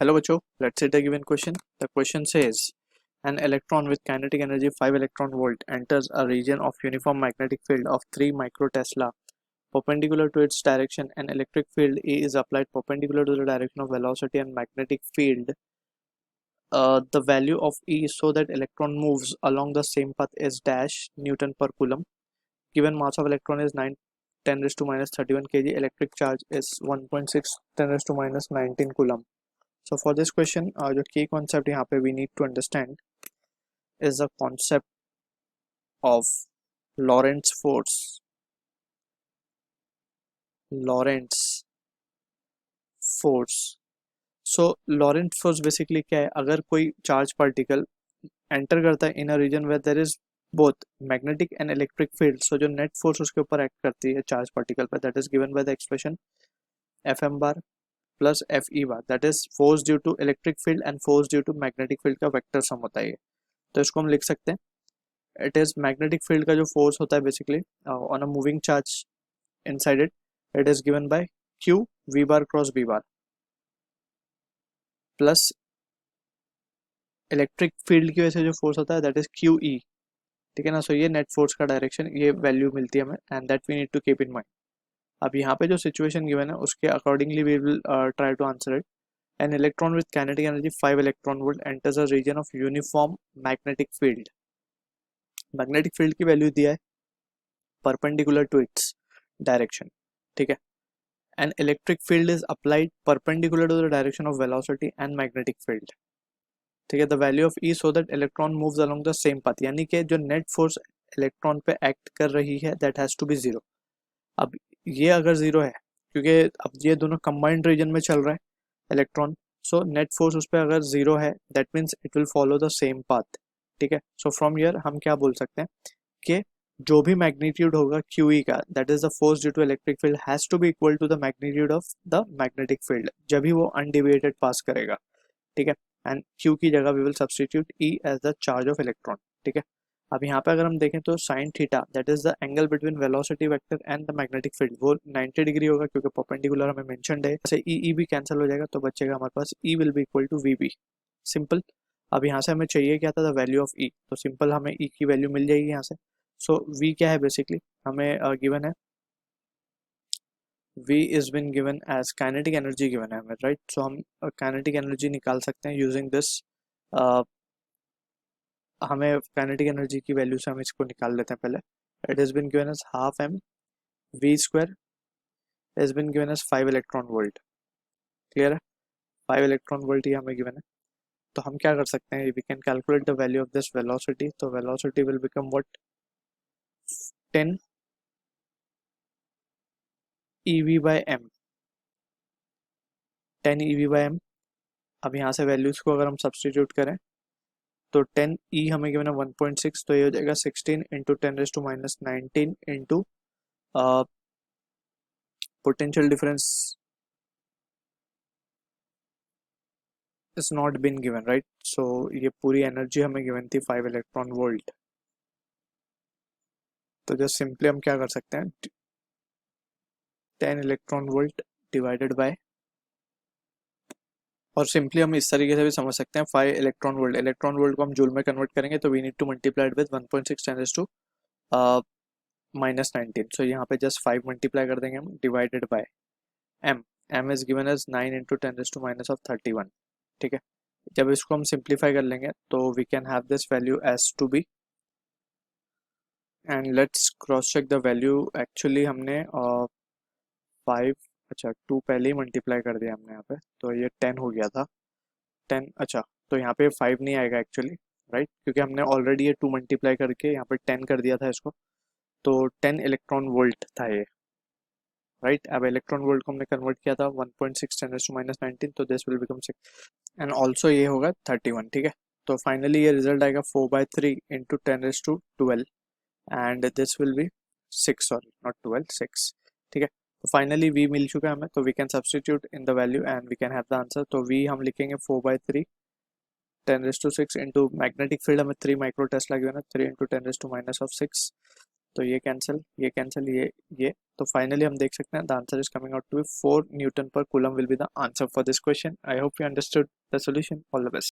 Hello बच्चों, let's see the given question. The question says an electron with kinetic energy 5 electron volt enters a region of uniform magnetic field of 3 microtesla perpendicular to its direction. An electric field E is applied perpendicular to the direction of velocity and magnetic field. The value of E so that electron moves along the same path is dash Newton per coulomb. Given mass of electron is 9 10 raised to minus 31 kg. Electric charge is 1.6 10 raised to minus 19 coulomb. So for this question, जो key concept यहाँ पे we need to understand is the concept of Lorentz force. Lorentz force. So Lorentz force basically क्या है? अगर कोई charge particle enter करता है in a region where there is both magnetic and electric field, so जो net force उसके ऊपर act करती है charge particle पर, that is given by the expression Fm bar plus Fe bar, that is force due to electric field and force due to magnetic field का vector sum होता है ये. तो इसको हम लिख सकते हैं इट इज मैग्नेटिक फील्ड का जो फोर्स होता है basically on a moving charge inside it is given by q v bar cross b bar plus electric field की वजह से जो फोर्स होता है दैट इज क्यू ई. ठीक है ना. सो ये नेट फोर्स का डायरेक्शन, ये वैल्यू मिलती है हमें and that we need to keep in mind. अब यहाँ पे जो सिचुएशन गिवन है उसके accordingly we will try to answer it. An electron with kinetic energy 5 electron volt enters a region of uniform magnetic field. Magnetic field की value दिया है perpendicular to its direction. ठीक है. An electric field is applied perpendicular to the direction of velocity and magnetic field. ठीक है. The value of E so that electron moves along the same path. यानी कि जो net force electron पे act कर रही है that has to be zero. अब ये अगर जीरो है क्योंकि अब ये दोनों कंबाइंड रीजन में चल रहा है इलेक्ट्रॉन, सो नेट फोर्स उस पर अगर जीरो है that means it will follow the same path. ठीक है. सो फ्रॉम हियर हम क्या बोल सकते हैं कि जो भी मैग्नीट्यूड होगा QE का, that is the force due to electric field has to be equal to the magnitude of the magnetic field जब भी वो अनडिविएटेड पास करेगा. ठीक है. एंड Q की जगह we will substitute E as the charge of electron. ठीक है. अब यहाँ पे अगर हम देखें तो sine theta that is the angle between velocity vector and the magnetic field वो 90 डिग्री होगा क्योंकि परपेंडिकुलर हमें मेंशन्ड है. ऐसे ई भी कैंसिल हो जाएगा तो बचेगा हमारे पास E will be equal to VB. Simple. अब यहाँ से हमें चाहिए क्या था, द वैल्यू ऑफ E. तो सिंपल हमें E की वैल्यू मिल जाएगी यहाँ से. सो V क्या है बेसिकली हमें गिवन है, V is been given as kinetic energy given है हमें, राइट. सो हम काइनेटिक एनर्जी निकाल सकते हैं यूजिंग दिस. हमें काइनेटिक एनर्जी की वैल्यू से हम इसको निकाल लेते हैं पहले. It is been given as half m v square is been given as 5 electron volt. Clear है. 5 इलेक्ट्रॉन वोल्ट ये हमें गिवन है. तो हम क्या कर सकते हैं, we can calculate the value of this velocity. तो velocity will become what 10 ev by m. 10 ev by m. अब यहाँ से वैल्यूज को अगर हम सब्सटीट्यूट करें तो 10 e हमें गिवन है 1.6, तो ये हो जाएगा 16 into 10 raise to minus 19 into potential difference is not been given, right. So ये पूरी एनर्जी हमें गिवन थी 5 इलेक्ट्रॉन वोल्ट. तो जस्ट सिंपली हम क्या कर सकते हैं, 10 इलेक्ट्रॉन वोल्ट डिवाइडेड बाय, और सिंपली हम इस तरीके से भी समझ सकते हैं 5 इलेक्ट्रॉन वोल्ट. इलेक्ट्रॉन वोल्ट को हम जूल में कन्वर्ट करेंगे तो we need to multiply with 1.6 10 raise to minus 19. So यहाँ पे जस्ट 5 मल्टीप्लाई कर देंगे हम divided by m. m is given as 9 into 10 raise to minus of 31. ठीक है. जब इसको हम सिंप्लीफाई कर लेंगे तो we can have this value as to be and let's cross check the value. Actually हमने 5 अच्छा 2 पहले ही मल्टीप्लाई कर दिया हमने यहाँ पे, तो ये 10 हो गया था 10. अच्छा तो यहाँ पे 5 नहीं आएगा एक्चुअली, राइट, क्योंकि हमने ऑलरेडी ये 2 मल्टीप्लाई करके यहाँ पे 10 कर दिया था इसको. तो 10 इलेक्ट्रॉन वोल्ट था ये, राइट. अब इलेक्ट्रॉन वोल्ट को हमने कन्वर्ट किया था 1.6 10 टू माइनस 19, तो this will become 6 and also ये होगा 31. ठीक है. तो फाइनली ये रिजल्ट आएगा 4/3 into 10 to 12 and this will be 6, sorry not 12 6. ठीक है. तो फाइनली v मिल चुका है हमें, तो we can substitute in the value and we can have the answer. तो v हम लिखेंगे 4/3 10 टू 6 इंटू मैग्नेटिक फील्ड हमें 3 माइक्रो टेस्ला गिवन है 3 इंटू 10 टू माइनस ऑफ 6. तो ये कैंसिल, ये तो फाइनली हम देख सकते हैं the answer is coming out to be 4 newton पर coulomb will be the answer for this question. I hope you understood the solution. All the best.